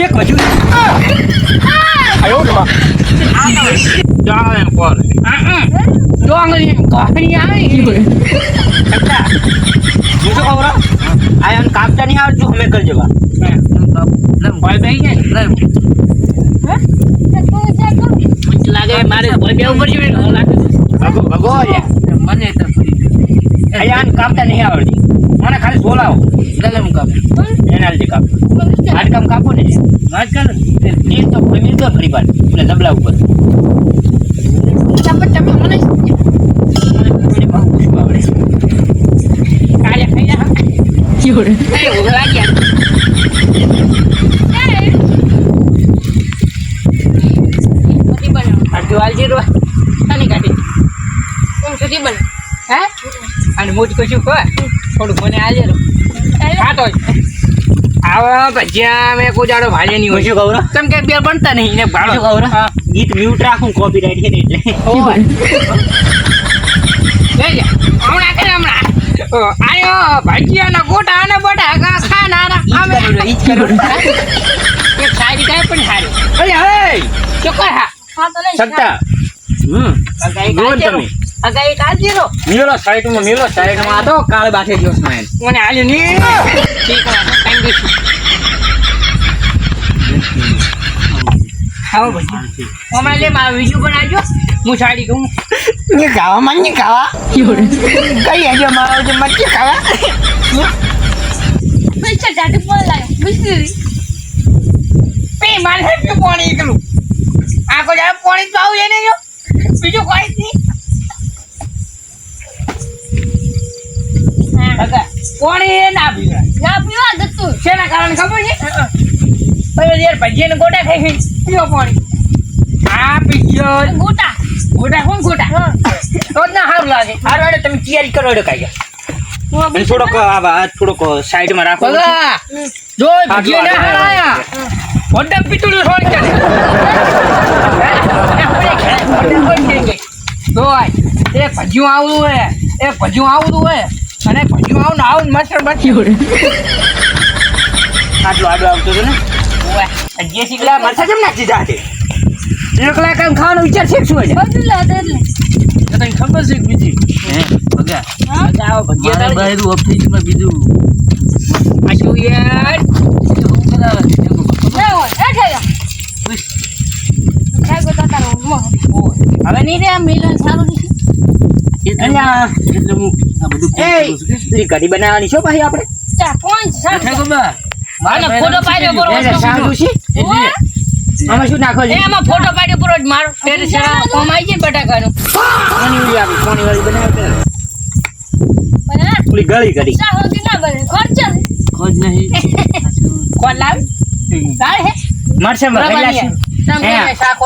એક વજુ આયો તો જાવે કોલ ડોંગરી કોફી આવી સત્તા મુજો ખબર આયન કાપતા નહીં આવડતું અમે કર જવા લમ ભાઈ બેહી જાય લાગે મારે ભાઈ બે ઉપર જીવે લાગે ભગો મને તો આયન કાપતા નહીં આવડતી મને ખાલી બોલાવો લલમ કાપ એનાલજી કાપ આજ કામ કાપો ને આજ કાલ નીર તો ફરી તો ફરી બાર એટલે દબલા ઉપર ચપટ ચપટ મને બહુ ખુશ આવડે કાલે ખાયા ક્યોર એ ઓલા ગયા મોટી બનાવ આટલું આલજી રો તને કાઢી કોણ સુધી બન હે અને મોટી કશું કહે થોડું મને આલજે રો ખાતો આવા ભજીયા મેં કોઈ જાડો ભાજે નહીં હોય શું કહું તમ કે બે બનતા નહીં ને ભાડો કહું ગીત મ્યુટ રાખું કોપીરાઈટ છે એટલે લેજે હમણાં કરે હમણાં આયો ભજીયાના ગોટા અને બટા ખાનારા અમે ઈ જ કરો એક સારી કાય પણ સારી અરે હે ચોકર હા તો લઈ સત્તા ગોળ તમે અગાઈ કાજીરો મેલો સાઈડમાં આ તો કાળ બાથે જોસ માં મને આલ્યો ની ઠીક છે કાઈ દીશું હાવ ભાઈ ઓમાલે માં વિડિયો બનાવજો હું સાડી કહું ની ગાવા માં ની ગાવા કઈ આજો મારો જે મચ્છી ખાવા પૈસા જાડે બોલ લાયો બિસ્લી પે માર હે કે પાણી એકલું આ કો જા પાણી તો આવ એને જો બીજું કોઈ નહીં કોણી ના પીવા દતું શેના કારણે ખબર છે પછી યાર ભજીયાને ગોટા ખાઈ પીવો પાણી આ પીજો ગોટા કોણ ગોટા તો ના હારું લાગે હારું એટલે તમે તૈયારી કરો એટલે કાઈ અને થોડોક થોડોક સાઈડમાં રાખો જો ભજીયા ના હારાયા મોઢા પીતુડું છોડી ચાલે તો એ ભજીયું આવતું હે અને ભજીયું આવું મસ્ત બચ્યું આટલું આડો આવતો હતો ને ઓય જે શીખલા મરસા કેમ નાખી જાતે એકલા કામ ખાવાનો વિચાર છે શું છે બદલા એટલે તને ખબર છે બીજી હે ભગા આવો ભજીયા તારે બહાર ઓફિસમાં બીજું આ શું યાર હું કરાવે ના હોય એ ઠેલા હવે નહીં રે મિલન સારું એટલે હું આ બધું કઢી બનાવવાની છો ભાઈ આપણે ફોટો પાડ્યો આમાં શું નાખો છે એમાં ફોટો પાડ્યો પૂરો મારો ફેર કમાઈ જાય બટાકાનું પાણી વાળી બનાવે પૂરી ગળી કરી ખર્ચ નહીં કોણ લાવ તારે હે મરસે મરેલા છે તમે શાકો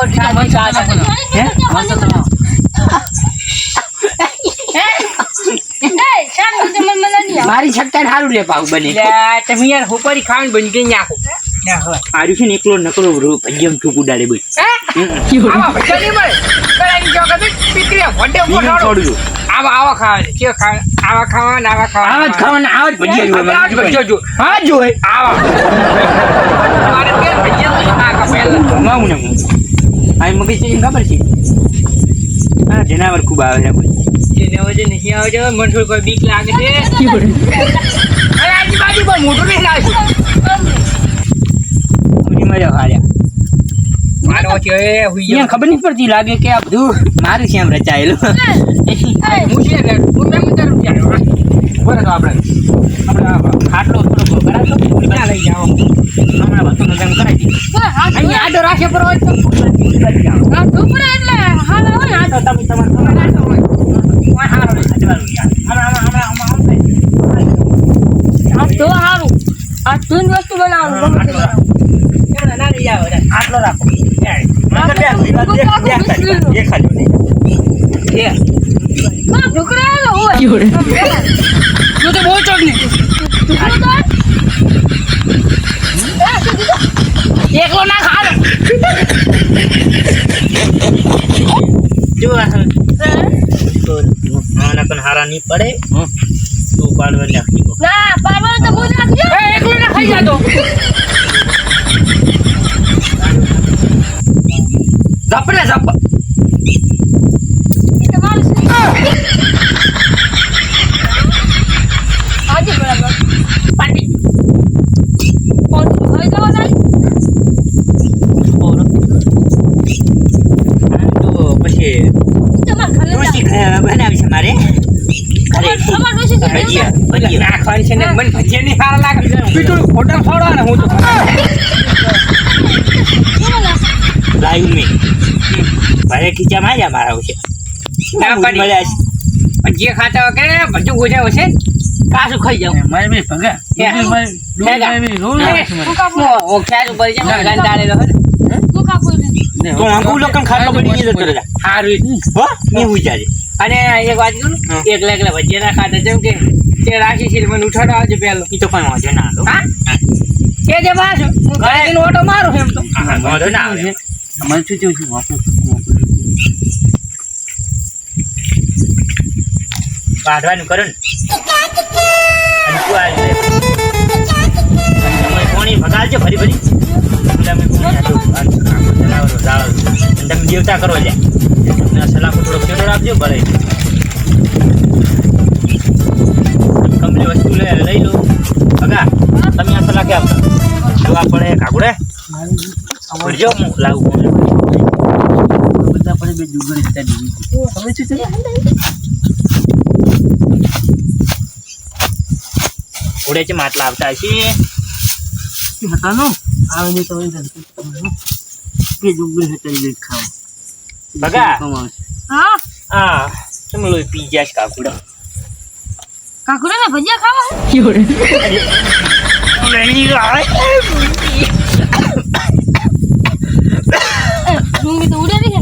મારી છક્કા સારું લે પાવ બને તમે યાર હોપરી ખાવાનું બની ગઈ નાખો આર્યું છે ને એકલો નકરો ભજીયમ ઠૂક ઉડાડે બોલ આવા ખબર છે હા જનાવર ખૂબ આવે છે નહીં આવે છે મને થોડી કોઈ બીક લાગે છે આજુબાજુ પણ મોટું નહીં લાગે મજા હાર્યા મારો છે ખબર નહીં પડતી લાગે કે આ બધું મારું છે એમ રચાયેલું હું ખાટલો થોડો કરાવતો લઈ જાઓ હમણાં બધું નજામ કરાવી અહીંયા આડો રાખે પર હોય તો તમે તમારે વસ્તુ બનાવવાનું આટલો રાખો એકલો ના ખાડો જો આના પણ હારા નહીં પડે તું પાડવા નાખી ના પાડવા તો બોલ નાખજો એકલો ના ખાઈ જાતો ખાવાની છે ને મને ભજીયા ની સારા લાગે તું હોટલ ખવડાવ ને હું તો લાઈવ મે ભારે ખીચા માર્યા મારા છે ના પડી મળ્યા છે ભજીયા ખાતા હોય કે બધું ગોજા હશે કાશું ખાઈ જાવ મારે બે ભગા ઓ ખ્યાલ ઉપર છે ગંધ આલેલો હે તો આંકુ લોકોને ખાટલો પડી ગયો તો રે હારું હો ની વિચારે અને એક વાત કહું એકલા એકલા ભજીયા ના ખાતા જેમ કે તે રાશી છે મને ઉઠાડો આવજો પેલો ઈ તો કોઈ વાંધો ના આવે હા કે જે બાજુ હું ઘરે જઈને ઓટો મારું એમ તો હા વાંધો ના આવે મને શું થયું છે કાઢવાનું કરો ને અને તું આ તમે કોણી ભગાડજો ફરી ફરી તમે તમે દેવતા કરો લે સલાખો થોડોક ચેડો રાખજો ભલે કંપની વસ્તુ લઈ લો ભગા તમે આ સલાહ કેમ જોવા પડે કાકુડે ભરજો હું લાવું બધા પડે બે ડુંગળી હતા દીધી તમે શું છે ઉડે છે માટલા આવતા છે હતા નો આવે નહીં તો બે ડુંગળી હતા દીધી ખાવ ભગા હા હા તમે લો પી જાય કાકુડા કાકુડા ના ભજીયા ખાવા ડુંગળી તો ઉડે રહી છે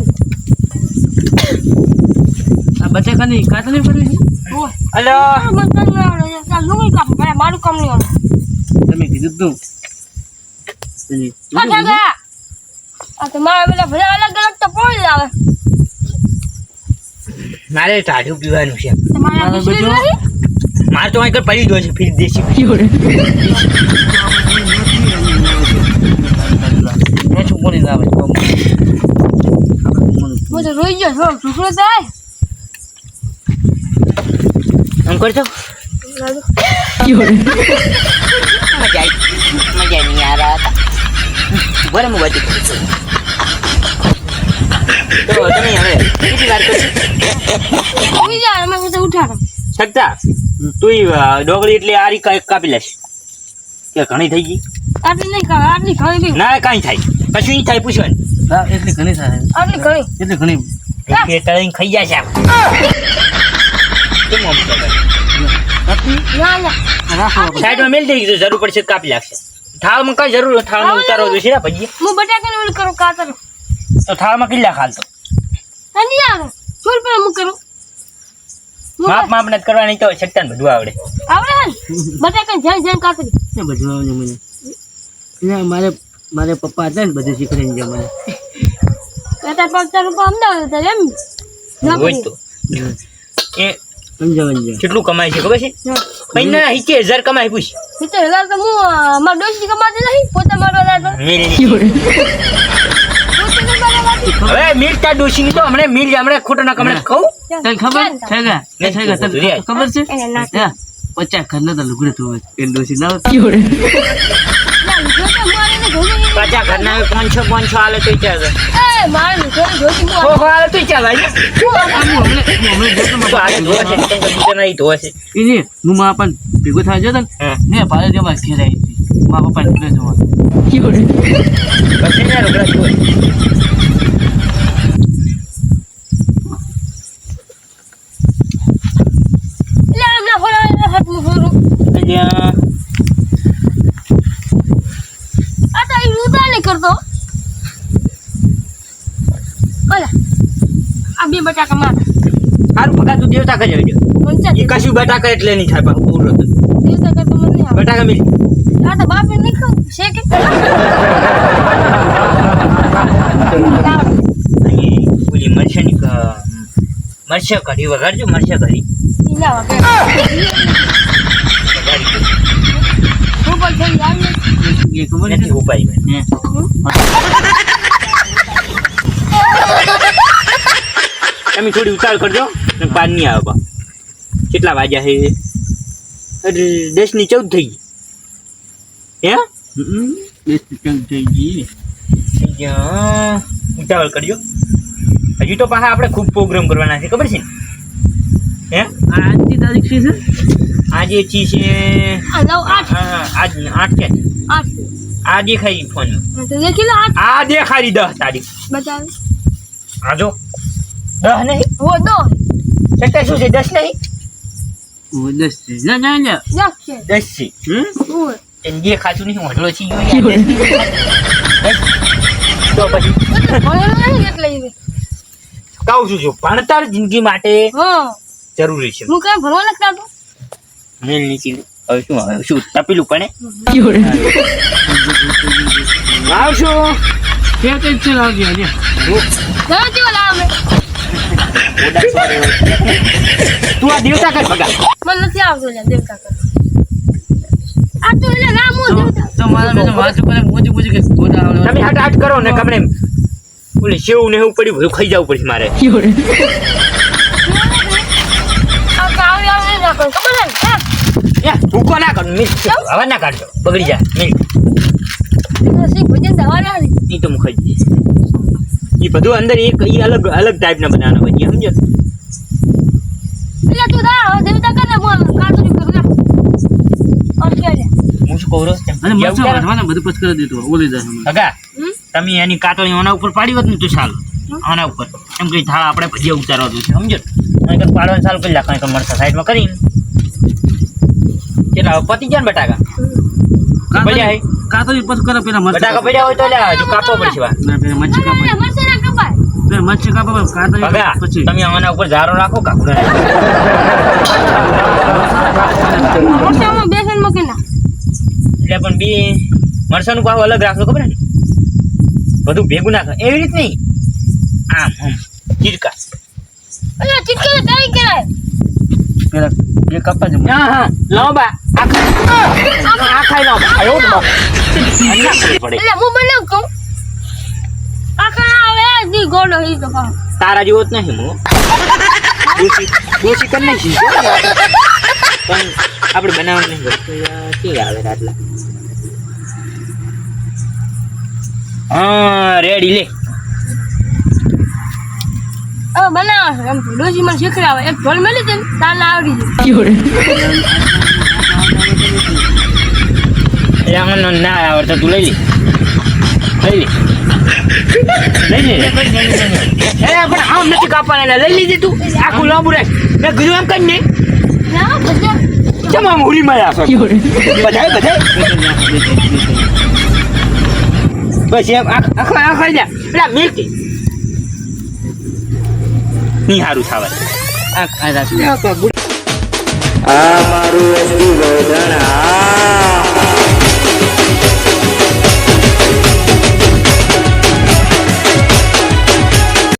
આ બટાકાની કાતરી પડી છે હલો ડુંગળી કાપ મારું કામ નહીં આવે તમે કીધું તું આ તો મારા પેલા ભલા અલગ અલગ તો પોઈ આવે મારે ટાઢું પીવાનું છે તમારા બિસ્કિટ નહીં મારે તો અહીં પડી ગયો છે ફીર દેશી છોકરી આવે હું તો રોઈ ગયો છો છોકરો થાય એમ કરજો મજા નહીં આ રહ્યા હતા બરે હું બધી કરું છું તો તમે હવે કેટલી વાર કરશો ઉઈ જા અમે તો ઉઠાડો શકતા તું ડોગળી એટલે આરી કાપી લેશ કે ઘણી થઈ ગઈ આટલી નહીં ખાવા આટલી ઘણી નહીં ના કાંઈ થાય કશું નહીં થાય પૂછવાનું હા એટલી ઘણી થાય આટલી ઘણી એટલી ઘણી પેટરીને ખાઈ જાય છે કેમ આમ કરે? ના ના રાખો સાઈડમાં મેલ દઈ દીધું જરૂર પડશે તો કાપી લાગશે થાળમાં કઈ જરૂર નથી, થાળમાં ઉતારવા જોઈશે ને ભજીએ હું બટાકાને ઓલું કરું કાતર તો થાળમાં કેટલા ખાલતો નહીં આવે છોડ પર હું કરું માપ માપ નથી કરવાની તો છતાં બધું આવડે આવડે હે બટાકાને જેમ જેમ કાતરી ને બધું આવે મને ના મારે પપ્પા હતા ને બધું શીખવાડી ગયા મને બેટા 50 રૂપિયા અમદાવાદ હતા એમ હોય તો એ સમજાવન કેટલું કમાય છે ખબર છે મહિના 70,000 કમાય પૂછ તો હેલા તો હું મારા ડોશી કમાતી નહીં પોતે મારવા લાગો હવે મિલતા ડોશી તો હમણે મિલ હમણે ખોટો ના કમણે કહું તને ખબર છે કે એ છે કે તને ખબર છે એને ના હા 50 ઘરના તો લુગડે ધોવે એ ડોસી ના પાછા ઘરના 500 આલે તો ચાલે એ મારે જોઈ જોઈ ઓહો આલે તો ચાલે હમણે તો આલે ધોવા છે તો નહીં ધોવા છે ઈ હું માં પણ ભેગો થાય જતો ને ભારે જમા ઘેર આવી હતી માં પપ્પા ને જોવા પછી ને રોકડા ધોવા લે આમના ફોડા હાથ મુ ફોડું અહીંયા આ તો ઈ રૂતા નહીં કરતો ઓલા આ બે બટાકા માર સારું પગા તું દેવતા કરી આવજો પંચા એ કશું બટાકા એટલે નહીં થાય પણ પૂરો તો દિવસે કરતો મને નહીં આવે બટાકા મિલ આ તો બાપે નહીં ખાવ શેકે ઓલી મરચાની મરચા કઢી વગાડજો મરચા કઢી ઈલા વગર હું બોલ થઈ આવી એ ખબર નથી ઉપાય હે તમે થોડી ઉતાર કરજો ને પાર નહીં આવે બા કેટલા વાગ્યા છે 10:14 થઈ ગઈ હે થઈ ગઈ ઉતાવળ કરજો હજી તો પાછા આપણે ખૂબ પ્રોગ્રામ કરવાના છે ખબર છે ને હે આજની તારીખ શું છે આજે ચી છે આ 9 8 આજ 8 કે 8 આ દેખાઈ ફોન તો દેખી લો 8 આ દેખાડી 10 તારીખ બતાવ આ જો 10 નહીં હો દો સટ્ટા શું છે 10 નહીં ઓ દસ છે ના ના ના યક છે 10 છે ઓ એને દેખાતું નહીં મોઢળો છે તો પછી ભણેલો નહીં એટલે ઈ કહું છું ભણતર જિંદગી માટે હા જરૂરી છે હું કાંઈ ભણવા નથી લાગતો મેલ નીચે હવે શું તપેલું પડે આવશું કે કઈ છે લાવજો આજે જાઓ તેઓ લાવે તું આ દેવતા કર ભગા મને નથી આવતો લે દેવતા કર આ તો એટલે રામો દેવતા તો મારા બેન વાત ઉપર મોજી મોજી કે ગોડા આવે તમે હટ કરો ને કમરે ઓલે સેવ ને એવું પડ્યું બધું ખાઈ જવું પડશે મારે આ કાવી આવે ના કર ખબર હે ભૂકો ના કર મિસ હવે ના કાઢજો બગડી જાય મિલ સી ભજન દવા ના દી એ તો મુખાઈ જઈશ એ બધું અંદર એક ઈ અલગ અલગ ટાઈપ ના બનાવવાના ભજીયા સમજો એટલે તું દા દેવતા કર ને બોલ કાતરી કર ના ઓર કે લે હું શું કહું રોજ અને મરચા વાળવાના બધું પછ કરી દીધું ઓલી જાય ભગા તમે એની કાતળી આના ઉપર પાડી હોત ને તો ચાલો આના ઉપર એમ કઈ થાળ આપણે ભજીયા ઉતારવા દઉં છે સમજો અને પાડવાનું ચાલુ કરી નાખ કંઈક મરચા સાઈડમાં કરીને કેટલા પતી જાય ને બટાકા પડ્યા હે કાતરી પછ કરે પેલા બટાકા પડ્યા હોય તો લે હજુ કાપવો પડશે વા ના પેલા મચ્છી કાપા મરસે ના કપાય પેલા મચ્છી કાપા કાતરી ભગા પછી તમે આના ઉપર ઝારો રાખો કાકુડા મરસામાં બેસન મૂકી ના એટલે પણ બી મરસાનું પાવ અલગ રાખો ખબર ને બધું ભેગું નાખો એવી રીત નહીં આમ ચીરકા અલા ચીટકે તારી કરાય પેલા એ કપા છે હા લાંબા આખા લાંબા આયો તો પડે એટલે હું બનાવ કહું આખા આવે દી ગોડો હી તો પા તારા જેવો જ નહીં હું દોશી કર નહીં પણ આપણે બનાવવાનું નહીં કે આવે આટલા હા રેડી લે હવે બનાવ એમ ડોસી મને શીખડાવે એક ઢોલ મળી દે તાને આવડી જાય એટલે મને ના આવડતો તું લઈ લે પણ આમ નથી કાપવાના લઈ લીધી તું આખું લાંબુ રાખ મેં કીધું એમ કઈ નહીં ના ભજન ચમ આમ ઉડી માં રાખો બધાય બસ એમ આખો જા પેલા મિલતી નહીં સારું થાવા આ આ મારું વસ્તુ ગોધણ